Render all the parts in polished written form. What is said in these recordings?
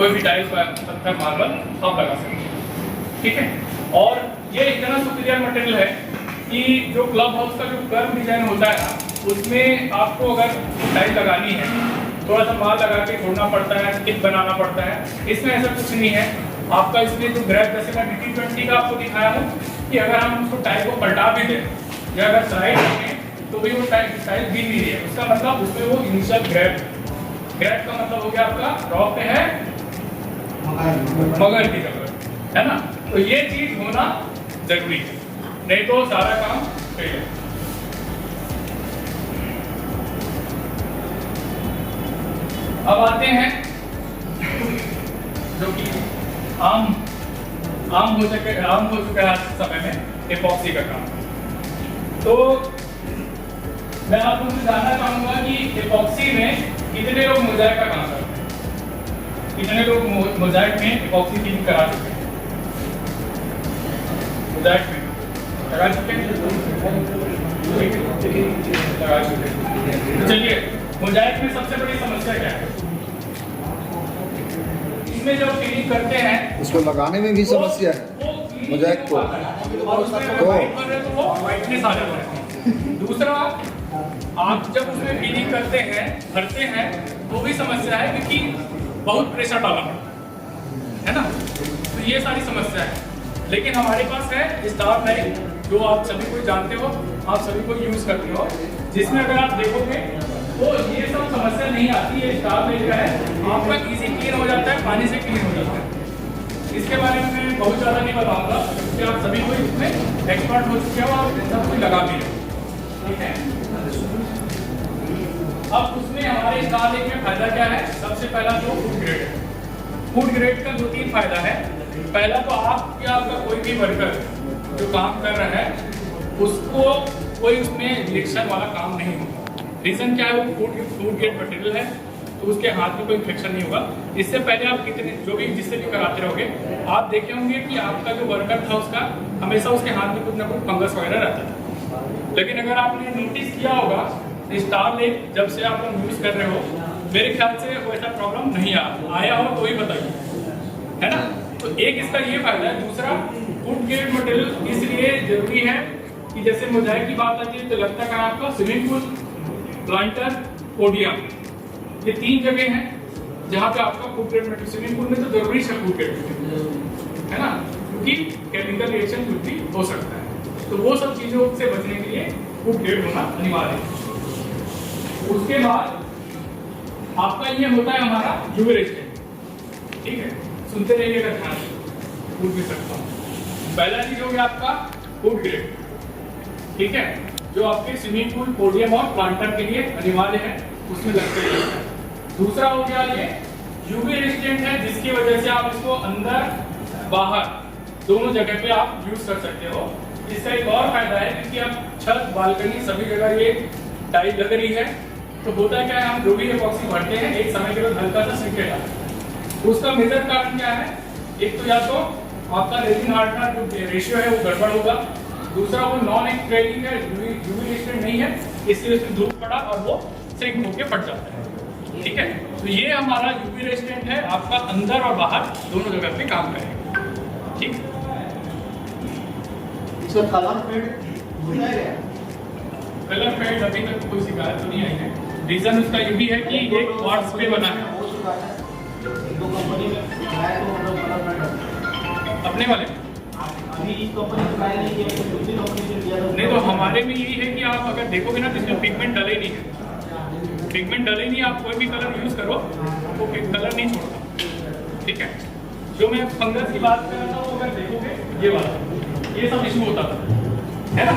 कोई भी टाइल्स पत्थर मार्बल आप लगा सकते हैं, ठीक है। और ये इतना सुपीरियर मटेरियल है कि जो क्लब हाउस का जो कर्व डिजाइन होता है ना, उसमें आपको अगर टाइल लगानी है थोड़ा सा माल लगा के छोड़ना पड़ता है, टिप बनाना पड़ता है। इसमें ऐसा कुछ नहीं है आपका। इसमें जो ग्रैप, जैसे मैं DT20 का आपको दिखाया हूँ कि अगर हम उसको टाइल को पलटा भी दें या अगर स्लाइड करें तो भी वो टाइल गिर नहीं रही है। उसका मतलब उसमें वो इनिशियल ग्रैप का मतलब हो गया आपका रॉक पे है मगर की जगह, है ना। तो ये चीज होना जरूरी है, नहीं तो सारा काम फेल है। अब आते हैं जो कि आम हो चुका है आज के समय में, एपॉक्सी का काम। तो मैं आप लोगों से जानना चाहूंगा कि एपॉक्सी में कितने लोग मोज़ाइक का काम करते हैं, कितने लोग मोज़ाइक में एपॉक्सी फिनिशिंग करा चुके हैं, मोज़ाइक में लगा चुके हैं, लगा चुके हैं। तो चलिए, मोज़ाइक में सबसे बड़ी समस्या क्या है? इसमें जब फिनिशिंग करते हैं उसको लगाने में भी समस्या है मोज़ाइक को, तो वाइटनेस आ जाता है। दूसरा, आप जब उसमें फिनिशिंग करते हैं, भरते हैं, तो भी समस्या है क्योंकि बहुत प्रेशर डालना पड़ता है ना। तो ये सारी समस्या है। लेकिन हमारे पास है स्टार लाइट, जो आप सभी को जानते हो, आप सभी को यूज करते हो, जिसमें अगर आप देखोगे तो ये सब समस्या नहीं आती है। स्टार लाइट का है, आपका इजी क्लीन हो जाता है, पानी से क्लीन हो जाता है। इसके बारे में मैं बहुत ज़्यादा नहीं बताऊंगा क्योंकि आप सभी को इसमें एक्सपर्ट हो चुके हो और सब कुछ लगा भी है, ठीक है। अब उसमें हमारे स्टार लाइट में फायदा क्या है? सबसे पहला तो फूड ग्रेड है। फूड ग्रेड का 2-3 फायदा है। पहला तो आपका कोई भी वर्कर जो काम कर रहा है उसको कोई उसमें इंजेक्शन वाला काम नहीं होगा। रीजन क्या है? वो फूड ग्रेड मटेरियल है, तो उसके हाथ में कोई इन्फेक्शन नहीं होगा। इससे पहले आप कितने जो भी जिससे भी कराते रहोगे, आप देखे होंगे कि आपका जो वर्कर था उसका हमेशा उसके हाथ में कुछ ना कुछ फंगस वगैरह रहता था। लेकिन अगर आपने नोटिस किया होगा, स्टार लाइट जब से आप लोग यूज कर रहे हो, मेरे ख्याल से वैसा प्रॉब्लम नहीं आया हो तो ही बताइए, है ना। तो एक इसका ये फायदा है। दूसरा, फूड ग्रेड मटेरियल इसलिए जरूरी है कि जैसे मोज़ाइक की बात आती है तो लगता है आपका स्विमिंग पूल, प्लांटर, पोडियम, ये 3 जगह हैं जहाँ पे आपका food grade material, swimming pool में तो जरूरी है फूड ग्रेड, है ना, क्योंकि केमिकल रिएक्शन कुछ भी हो सकता है। तो वो सब चीजों से बचने के लिए फूड ग्रेड होना अनिवार्य है। उसके बाद आपका ये होता है हमारा यूवी रेजिस्टेंट, ठीक है। सुनते रहिएगा ध्यान से, पूछ भी सकता हूँ। पहला चीज हो गया आपका फूड ग्रेड, ठीक है, जो आपके स्विमिंग पूल, पोडियम और प्लांटर के लिए अनिवार्य है, उसमें लगते हैं। दूसरा हो गया ये यूवी रेजिस्टेंट है, जिसकी वजह से आप इसको अंदर बाहर दोनों जगह पे आप यूज कर सकते हो। इसका एक और फायदा है क्योंकि आप छत, बालकनी सभी जगह ये टाइल लग रही है, तो होता क्या है, हम जो भी एपॉक्सी भरते हैं एक समय के बाद हल्का सा सीखे जाता है। उसका मेजर कारण क्या है? एक तो या तो आपका रेजिन हार्डनर जो रेशियो है वो गड़बड़ होगा, दूसरा वो नॉन एक्सपेलिंग है, यूवी रेजिस्टेंट नहीं है, इसलिए उसमें धूप पड़ा और वो श्रिंक होके फट जाता है, ठीक है। तो ये हमारा यूवी रेजिस्टेंट है, आपका अंदर और बाहर दोनों जगह पे काम करेगा, ठीक। इसका कलर फेड अभी तक कोई शिकायत तो नहीं आई है। रीजन उसका ये भी है कि ये क्वार्ट्ज पे बना है, अपने वाले नहीं। तो हमारे में यही है कि आप अगर देखोगे ना तो इसमें पिगमेंट डले नहीं है, पिगमेंट डले नहीं, आप कोई भी कलर यूज करो वो कलर नहीं छोड़ता, ठीक है। जो मैं फंगस की बात कर रहा था वो अगर देखोगे ये वाला, ये सब इशू होता था, है ना।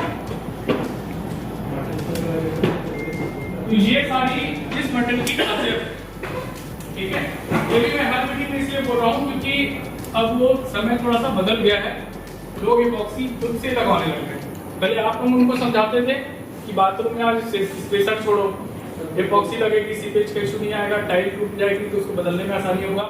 तो ये सारी इस मटेरियल की खासियत है, ठीक है। ये भी मैं हर मीटिंग में इसलिए बोल रहा हूँ क्योंकि अब वो समय थोड़ा सा बदल गया है, लोग एपॉक्सी खुद से लगाने लग गए। पहले आप लोग उनको समझाते थे कि बाथरूम में आज स्पेशल छोड़ो, एपॉक्सी लगेगी, सीपेज का इशू नहीं आएगा, टाइल टूट जाएगी तो उसको बदलने में आसानी होगा।